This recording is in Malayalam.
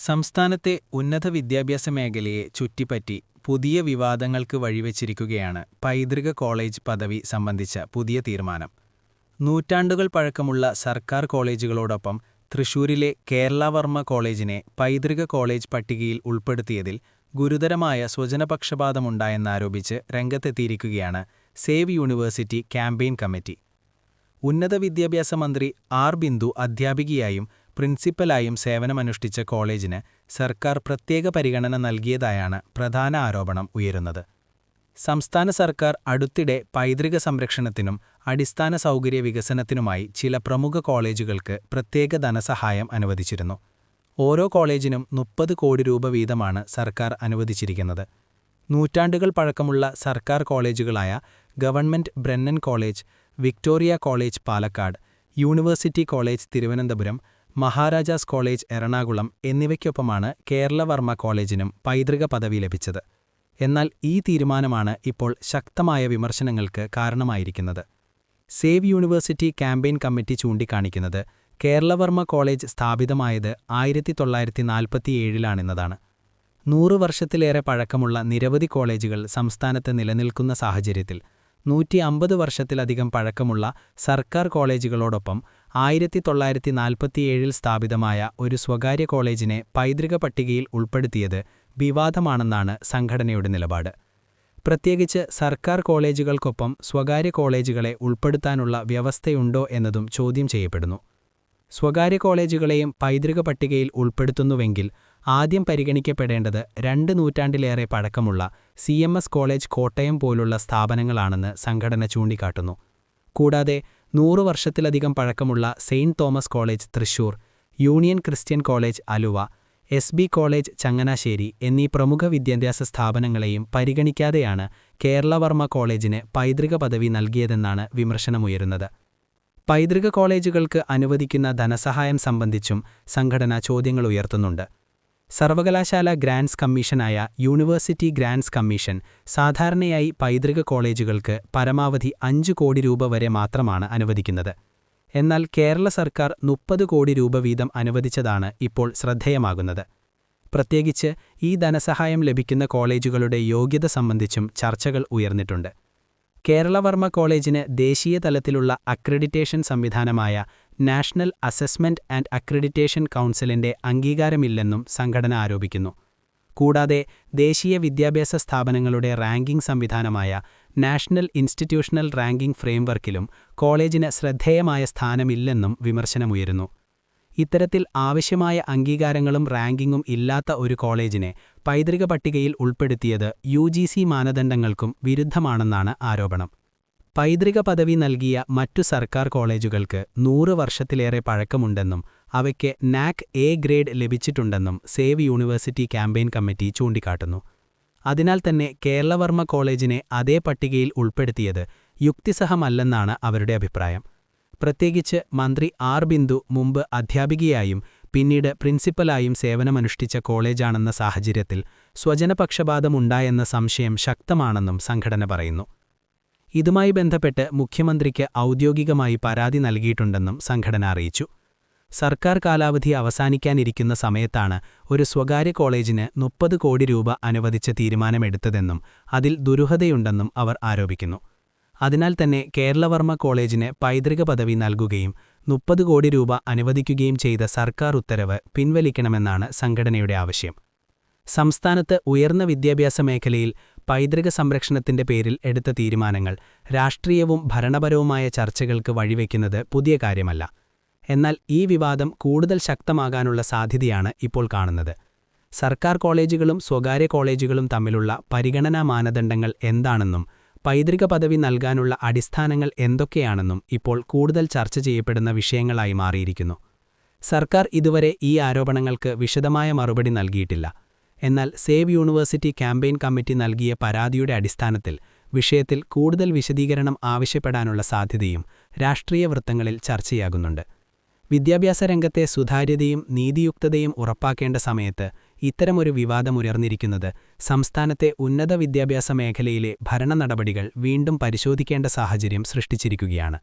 സംസ്ഥാനത്തെ ഉന്നത വിദ്യാഭ്യാസ മേഖലയെ ചുറ്റിപ്പറ്റി പുതിയ വിവാദങ്ങൾക്ക് വഴിവെച്ചിരിക്കുകയാണ് പൈതൃക കോളേജ് പദവി സംബന്ധിച്ച പുതിയ തീരുമാനം. നൂറ്റാണ്ടുകൾ പഴക്കമുള്ള സർക്കാർ കോളേജുകളോടൊപ്പം തൃശൂരിലെ കേരളവർമ്മ കോളേജിനെ പൈതൃക കോളേജ് പട്ടികയിൽ ഉൾപ്പെടുത്തിയതിൽ ഗുരുതരമായ സ്വജനപക്ഷപാതമുണ്ടായെന്നാരോപിച്ച് രംഗത്തെത്തിയിരിക്കുകയാണ് സേവ് യൂണിവേഴ്സിറ്റി ക്യാമ്പയിൻ കമ്മിറ്റി. ഉന്നത വിദ്യാഭ്യാസ മന്ത്രി ആർ. ബിന്ദു അധ്യാപികയായും പ്രിൻസിപ്പലായും സേവനമനുഷ്ഠിച്ച കോളേജിന് സർക്കാർ പ്രത്യേക പരിഗണന നൽകിയതായാണ് പ്രധാന ആരോപണം ഉയരുന്നത്. സംസ്ഥാന സർക്കാർ അടുത്തിടെ പൈതൃക സംരക്ഷണത്തിനും അടിസ്ഥാന സൗകര്യ വികസനത്തിനുമായി ചില പ്രമുഖ കോളേജുകൾക്ക് പ്രത്യേക ധനസഹായം അനുവദിച്ചിരുന്നു. ഓരോ കോളേജിനും 30 കോടി രൂപ വീതമാണ് സർക്കാർ അനുവദിച്ചിരിക്കുന്നത്. നൂറ്റാണ്ടുകൾ പഴക്കമുള്ള സർക്കാർ കോളേജുകളായ government Brennen college, Victoria college Palakkad, university college Thiruvananthapuram, Maharajas college Ernakulam എന്നിവയ്ക്കൊപ്പമാണ് കേരളവർമ്മ കോളേജിനും പൈതൃക പദവി ലഭിച്ചത്. എന്നാൽ ഈ തീരുമാനമാണ് ഇപ്പോൾ ശക്തമായ വിമർശനങ്ങൾക്ക് കാരണമായിരിക്കുന്നത്. സേവ് യൂണിവേഴ്സിറ്റി ക്യാമ്പയിൻ കമ്മിറ്റി ചൂണ്ടിക്കാണിക്കുന്നത് കേരളവർമ്മ കോളേജ് സ്ഥാപിതമായത് 1947-ലാണെന്നതാണ്. 100 വർഷത്തിലേറെ പഴക്കമുള്ള നിരവധി കോളേജുകൾ സംസ്ഥാനത്ത് നിലനിൽക്കുന്ന സാഹചര്യത്തിൽ 150 വർഷത്തിലധികം പഴക്കമുള്ള സർക്കാർ കോളേജുകളോടൊപ്പം 1947-ൽ സ്ഥാപിതമായ ഒരു സ്വകാര്യ കോളേജിനെ പൈതൃക പട്ടികയിൽ ഉൾപ്പെടുത്തിയത് വിവാദമാണെന്നാണ് സംഘടനയുടെ നിലപാട്. പ്രത്യേകിച്ച് സർക്കാർ കോളേജുകൾക്കൊപ്പം സ്വകാര്യ കോളേജുകളെ ഉൾപ്പെടുത്താനുള്ള വ്യവസ്ഥയുണ്ടോ എന്നതും ചോദ്യം ചെയ്യപ്പെടുന്നു. സ്വകാര്യ കോളേജുകളെയും പൈതൃക പട്ടികയിൽ ഉൾപ്പെടുത്തുന്നുവെങ്കിൽ ആദ്യം പരിഗണിക്കപ്പെടേണ്ടത് 2 നൂറ്റാണ്ടിലേറെ പഴക്കമുള്ള CMS കോളേജ് കോട്ടയം പോലുള്ള സ്ഥാപനങ്ങളാണെന്ന് സംഘടന ചൂണ്ടിക്കാട്ടുന്നു. കൂടാതെ 100 വർഷത്തിലധികം പഴക്കമുള്ള Saint Thomas college Thrissur, union Christian college Aluva, SB college Changanassery എന്നീ പ്രമുഖ വിദ്യാഭ്യാസ സ്ഥാപനങ്ങളെയും പരിഗണിക്കാതെയാണ് കേരളവർമ്മ കോളേജിന് പൈതൃക പദവി നൽകിയതെന്നാണ് വിമർശനമുയരുന്നത്. പൈതൃക കോളേജുകൾക്ക് അനുവദിക്കുന്ന ധനസഹായം സംബന്ധിച്ചും സംഘടന ചോദ്യങ്ങൾ ഉയർത്തുന്നുണ്ട്. സർവകലാശാല ഗ്രാന്റ്സ് കമ്മീഷനായ യൂണിവേഴ്സിറ്റി ഗ്രാന്റ്സ് കമ്മീഷൻ സാധാരണയായി പൈതൃക കോളേജുകൾക്ക് പരമാവധി 5 കോടി രൂപ വരെ മാത്രമാണ് അനുവദിക്കുന്നത്. എന്നാൽ കേരള സർക്കാർ 30 കോടി രൂപ വീതം അനുവദിച്ചതാണ് ഇപ്പോൾ ശ്രദ്ധേയമാകുന്നത്. പ്രത്യേകിച്ച് ഈ ധനസഹായം ലഭിക്കുന്ന കോളേജുകളുടെ യോഗ്യത സംബന്ധിച്ചും ചർച്ചകൾ ഉയർന്നിട്ടുണ്ട്. കേരളവർമ്മ കോളേജിന് ദേശീയ തലത്തിലുള്ള അക്രഡിറ്റേഷൻ സംവിധാനമായ നാഷണൽ അസസ്മെന്റ് ആൻഡ് അക്രഡിറ്റേഷൻ കൗൺസിലിന്റെ അംഗീകാരമില്ലെന്നും സംഘടന ആരോപിക്കുന്നു. കൂടാതെ ദേശീയ വിദ്യാഭ്യാസ സ്ഥാപനങ്ങളുടെ റാങ്കിംഗ് സംവിധാനമായ നാഷണൽ ഇൻസ്റ്റിറ്റ്യൂഷണൽ റാങ്കിംഗ് ഫ്രെയിംവർക്കിലും കോളേജിന് ശ്രദ്ധേയമായ സ്ഥാനമില്ലെന്നും വിമർശനമുയരുന്നു. ഇത്തരത്തിൽ ആവശ്യമായ അംഗീകാരങ്ങളും റാങ്കിങ്ങും ഇല്ലാത്ത ഒരു കോളേജിനെ പൈതൃക പട്ടികയിൽ ഉൾപ്പെടുത്തിയത് UGC മാനദണ്ഡങ്ങൾക്കും വിരുദ്ധമാണെന്നാണ് ആരോപണം. പൈതൃക പദവി നൽകിയ മറ്റു സർക്കാർ കോളേജുകൾക്ക് 100 വർഷത്തിലേറെ പഴക്കമുണ്ടെന്നും അവയ്ക്ക് NAC A ഗ്രേഡ് ലഭിച്ചിട്ടുണ്ടെന്നും സേവ് യൂണിവേഴ്സിറ്റി ക്യാമ്പയിൻ കമ്മിറ്റി ചൂണ്ടിക്കാട്ടുന്നു. അതിനാൽ തന്നെ കേരളവർമ്മ കോളേജിനെ അതേ പട്ടികയിൽ ഉൾപ്പെടുത്തിയത് യുക്തിസഹമല്ലെന്നാണ് അവരുടെ അഭിപ്രായം. പ്രത്യേകിച്ച് മന്ത്രി ആർ. ബിന്ദു മുമ്പ് അധ്യാപികയായും പിന്നീട് പ്രിൻസിപ്പലായും സേവനമനുഷ്ഠിച്ച കോളേജാണെന്ന സാഹചര്യത്തിൽ സ്വജനപക്ഷപാതമുണ്ടായെന്ന സംശയം ശക്തമാണെന്നും സംഘടന പറയുന്നു. ഇതുമായി ബന്ധപ്പെട്ട് മുഖ്യമന്ത്രിക്ക് ഔദ്യോഗികമായി പരാതി നൽകിയിട്ടുണ്ടെന്നും സംഘടന അറിയിച്ചു. സർക്കാർ കാലാവധി അവസാനിക്കാനിരിക്കുന്ന സമയത്താണ് ഒരു സ്വകാര്യ കോളേജിന് 30 കോടി രൂപ അനുവദിച്ച തീരുമാനമെടുത്തതെന്നും അതിൽ ദുരൂഹതയുണ്ടെന്നും അവർ ആരോപിക്കുന്നു. അതിനാൽ തന്നെ കേരളവർമ്മ കോളേജിന് പൈതൃക പദവി നൽകുകയും 30 കോടി രൂപ അനുവദിക്കുകയും ചെയ്ത സർക്കാർ ഉത്തരവ് പിൻവലിക്കണമെന്നാണ് സംഘടനയുടെ ആവശ്യം. സംസ്ഥാനത്ത് ഉയർന്ന വിദ്യാഭ്യാസ മേഖലയിൽ പൈതൃക സംരക്ഷണത്തിന്റെ പേരിൽ എടുത്ത തീരുമാനങ്ങൾ രാഷ്ട്രീയവും ഭരണപരവുമായ ചർച്ചകൾക്ക് വഴിവെക്കുന്നത് പുതിയ കാര്യമല്ല. എന്നാൽ ഈ വിവാദം കൂടുതൽ ശക്തമാകാനുള്ള സാധ്യതയാണ് ഇപ്പോൾ കാണുന്നത്. സർക്കാർ കോളേജുകളും സ്വകാര്യ കോളേജുകളും തമ്മിലുള്ള പരിഗണനാ മാനദണ്ഡങ്ങൾ എന്താണെന്നും പൈതൃക പദവി നൽകാനുള്ള അടിസ്ഥാനങ്ങൾ എന്തൊക്കെയാണെന്നും ഇപ്പോൾ കൂടുതൽ ചർച്ച ചെയ്യപ്പെടുന്ന വിഷയങ്ങളായി മാറിയിരിക്കുന്നു. സർക്കാർ ഇതുവരെ ഈ ആരോപണങ്ങൾക്ക് വിശദമായ മറുപടി നൽകിയിട്ടില്ല. എന്നാൽ സേവ് യൂണിവേഴ്സിറ്റി ക്യാമ്പയിൻ കമ്മിറ്റി നൽകിയ പരാതിയുടെ അടിസ്ഥാനത്തിൽ വിഷയത്തിൽ കൂടുതൽ വിശദീകരണം ആവശ്യപ്പെടാനുള്ള സാധ്യതയും രാഷ്ട്രീയ വൃത്തങ്ങളിൽ ചർച്ചയാകുന്നുണ്ട്. വിദ്യാഭ്യാസ രംഗത്തെ സുതാര്യതയും നീതിയുക്തതയും ഉറപ്പാക്കേണ്ട സമയത്ത് ഇത്തരമൊരു വിവാദമുയർന്നിരിക്കുന്നത് സംസ്ഥാനത്തെ ഉന്നത വിദ്യാഭ്യാസ മേഖലയിലെ ഭരണ നടപടികൾ വീണ്ടും പരിശോധിക്കേണ്ട സാഹചര്യം സൃഷ്ടിച്ചിരിക്കുകയാണ്.